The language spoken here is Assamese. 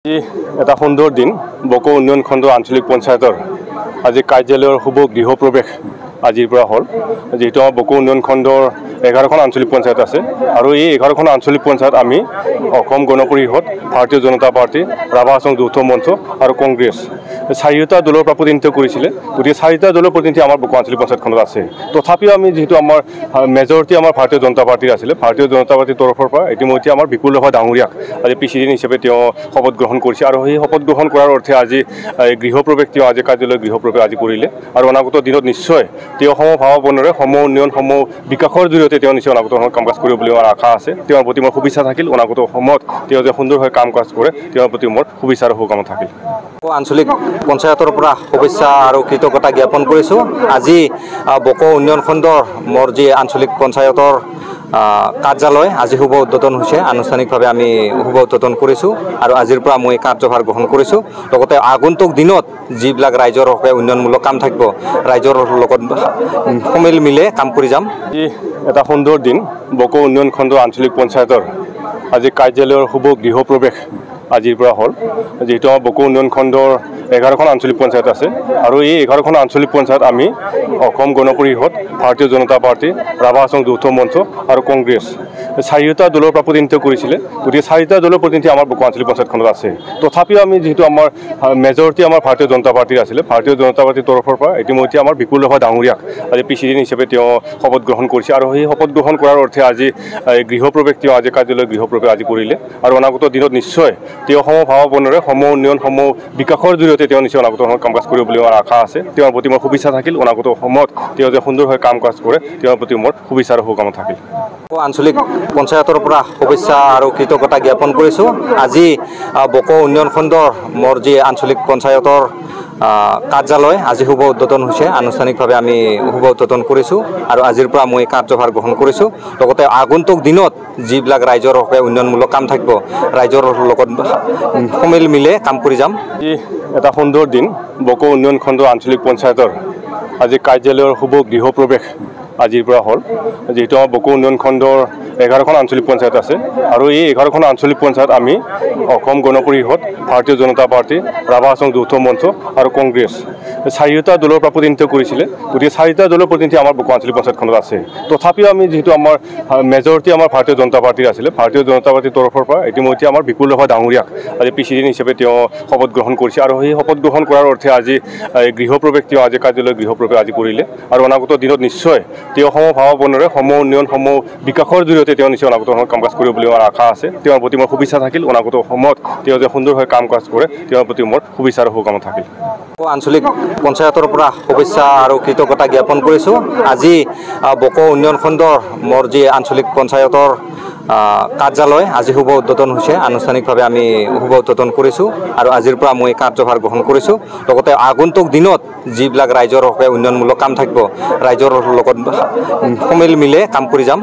এটা সুন্দৰ দিন বকো উন্নয়ন খণ্ড আঞ্চলিক পঞ্চায়তৰ আজি কাৰ্যালয়ৰ শুভ গৃহপ্ৰৱেশ আজিৰ পৰা হ'ল যেহেতু আমাৰ বকো উন্নয়ন খণ্ডৰ 11খন আঞ্চলিক পঞ্চায়ত আছে আৰু এই 11খন আঞ্চলিক পঞ্চায়ত আমি অসম গণ পৰিষদ ভাৰতীয় জনতা পাৰ্টি ৰাভা সংঘ যৌথ মঞ্চ আৰু কংগ্ৰেছ চাৰিটা দলৰ পৰা প্ৰতিনিধিত্ব কৰিছিলে গতিকে চাৰিটা দলৰ প্ৰতিনিধি আমাৰ বকো আঞ্চলিক পঞ্চায়তখনত আছে তথাপিও আমি যেহেতু আমাৰ মেজৰিটি আমাৰ ভাৰতীয় জনতা পাৰ্টিৰ আছিলে ভাৰতীয় জনতা পাৰ্টিৰ তৰফৰ পৰা ইতিমধ্যে আমাৰ বিপুল ৰভা ডাঙৰীয়াক আজি প্ৰেচিডেণ্ট হিচাপে তেওঁ শপত গ্ৰহণ কৰিছে আৰু সেই শপত গ্ৰহণ কৰাৰ অৰ্থে আজি গৃহপ্ৰৱেশ তেওঁ আজি কাৰ্যালয় গৃহপ্ৰৱেশ আজি কৰিলে আৰু অনাগত দিনত নিশ্চয় তেওঁ সমভাৱাপনেৰে সম উন্নয়ন সম বিকাশৰ জৰিয়তে তেওঁ নিশ্চয় অনাগত কাম কাজ কৰিব বুলি আমাৰ আশা আছে তেওঁৰ প্ৰতি মোৰ শুভেচ্ছা থাকিল অনাগত সময়ত তেওঁ যে সুন্দৰভাৱে কাম কাজ কৰে তেওঁৰ প্ৰতি মোৰ শুভেচ্ছা আৰু শুভকামনা থাকিল আঞ্চলিক পঞ্চায়তৰ পৰা শুভেচ্ছা আৰু কৃতজ্ঞতা জ্ঞাপন কৰিছোঁ আজি বকো উন্নয়ন খণ্ডৰ মোৰ যি আঞ্চলিক পঞ্চায়তৰ কাৰ্যালয় আজি শুভ উদ্বোধন হৈছে আনুষ্ঠানিকভাৱে আমি শুভ উদ্বোধন কৰিছোঁ আৰু আজিৰ পৰা মই কাৰ্যভাৰ গ্ৰহণ কৰিছোঁ লগতে আগন্তুক দিনত যিবিলাক ৰাইজৰ হকে উন্নয়নমূলক কাম থাকিব ৰাইজৰ লগত সমিল মিলে কাম কৰি যাম এটা সুন্দৰ দিন বকো উন্নয়ন খণ্ড আঞ্চলিক পঞ্চায়তৰ আজি কাৰ্যালয়ৰ শুভ গৃহপ্ৰৱেশ আজিৰ পৰা হ'ল যেহেতু আমাৰ বকো উন্নয়ন খণ্ডৰ 11খন আঞ্চলিক পঞ্চায়ত আছে আৰু এই 11খন আঞ্চলিক পঞ্চায়ত আমি অসম গণ পৰিষদ ভাৰতীয় জনতা পাৰ্টি ৰাভা সংঘ যৌথ মঞ্চ আৰু কংগ্ৰেছ চাৰিটা দলৰ পৰা প্ৰতিনিধিত্ব কৰিছিলে গতিকে চাৰিটা দলৰ প্ৰতিনিধি আমাৰ বকো আঞ্চলিক পঞ্চায়তখনত আছে তথাপিও আমি যেহেতু আমাৰ মেজৰিটি আমাৰ ভাৰতীয় জনতা পাৰ্টিৰ আছিলে ভাৰতীয় জনতা পাৰ্টিৰ তৰফৰ পৰা ইতিমধ্যে আমাৰ বিপুল ৰভা ডাঙৰীয়াক আজি প্ৰেচিডেণ্ট হিচাপে তেওঁ শপত গ্ৰহণ কৰিছে আৰু সেই শপত গ্ৰহণ কৰাৰ অৰ্থে আজি গৃহপ্ৰৱেশ তেওঁ আজি কাৰ্যালয় গৃহপ্ৰৱেশ আজি কৰিলে আৰু অনাগত দিনত নিশ্চয় তেওঁ সমভাৱাপনেৰে সম উন্নয়ন সম বিকাশৰ জৰিয়তে তেওঁ নিশ্চয় অনাগত কাম কাজ কৰিব বুলি আমাৰ আশা আছে তেওঁৰ প্ৰতি মোৰ শুভেচ্ছা থাকিল অনাগত সময়ত তেওঁ যে সুন্দৰভাৱে কাম কাজ কৰে তেওঁৰ প্ৰতি মোৰ শুভেচ্ছা আৰু শুভকামনা থাকিল আঞ্চলিক পঞ্চায়তৰ পৰা শুভেচ্ছা আৰু কৃতজ্ঞতা জ্ঞাপন কৰিছোঁ আজি বকো উন্নয়ন খণ্ডৰ মোৰ যি আঞ্চলিক পঞ্চায়তৰ কাৰ্যালয় আজি শুভ উদ্বোধন হৈছে আনুষ্ঠানিকভাৱে আমি শুভ উদ্বোধন কৰিছোঁ আৰু আজিৰ পৰা মই কাৰ্যভাৰ গ্ৰহণ কৰিছোঁ লগতে আগন্তুক দিনত যিবিলাক ৰাইজৰ হকে উন্নয়নমূলক কাম থাকিব ৰাইজৰ লগত সমিল মিলে কাম কৰি যাম এটা সুন্দৰ দিন বকো উন্নয়ন খণ্ড আঞ্চলিক পঞ্চায়তৰ আজি কাৰ্যালয়ৰ শুভ গৃহপ্ৰৱেশ আজিৰ পৰা হ'ল যেহেতু আমাৰ বকো উন্নয়ন খণ্ডৰ 11খন আঞ্চলিক পঞ্চায়ত আছে আৰু এই 11খন আঞ্চলিক পঞ্চায়ত আমি অসম গণ পৰিষদ ভাৰতীয় জনতা পাৰ্টি ৰাভা সংঘ যৌথ মঞ্চ আৰু কংগ্ৰেছ চাৰিটা দলৰ পৰা প্ৰতিনিধিত্ব কৰিছিলে গতিকে চাৰিটা দলৰ প্ৰতিনিধি আমাৰ বকো আঞ্চলিক পঞ্চায়তখনত আছে তথাপিও আমি যেহেতু আমাৰ মেজৰিটি আমাৰ ভাৰতীয় জনতা পাৰ্টিৰ আছিলে ভাৰতীয় জনতা পাৰ্টিৰ তৰফৰ পৰা ইতিমধ্যে আমাৰ বিপুল ৰভা ডাঙৰীয়াক আজি প্ৰেচিডেণ্ট হিচাপে তেওঁ শপত গ্ৰহণ কৰিছে আৰু সেই শপত গ্ৰহণ কৰাৰ অৰ্থে আজি গৃহপ্ৰৱেশ তেওঁ আজি কাৰ্যালয় গৃহপ্ৰৱেশ আজি কৰিলে আৰু অনাগত দিনত নিশ্চয় তেওঁ সমভাৱাপনেৰে সম উন্নয়ন সম বিকাশৰ জৰিয়তে তেওঁ নিশ্চয় অনাগত কাম কাজ কৰিব বুলি আমাৰ আশা আছে তেওঁৰ প্ৰতি মোৰ শুভেচ্ছা থাকিল অনাগত সময়ত তেওঁ যে সুন্দৰভাৱে কাম কাজ কৰে তেওঁৰ প্ৰতি মোৰ শুভেচ্ছা আৰু শুভকামনা থাকিল আঞ্চলিক পঞ্চায়তৰ পৰা শুভেচ্ছা আৰু কৃতজ্ঞতা জ্ঞাপন কৰিছোঁ আজি বকো উন্নয়ন খণ্ডৰ মোৰ যি আঞ্চলিক পঞ্চায়তৰ কাৰ্যালয় আজি শুভ উদ্বোধন হৈছে আনুষ্ঠানিকভাৱে আমি শুভ উদ্বোধন কৰিছোঁ আৰু আজিৰ পৰা মই কাৰ্যভাৰ গ্ৰহণ কৰিছোঁ লগতে আগন্তুক দিনত যিবিলাক ৰাইজৰ হকে উন্নয়নমূলক কাম থাকিব ৰাইজৰ লগত সমিল মিলে কাম কৰি যাম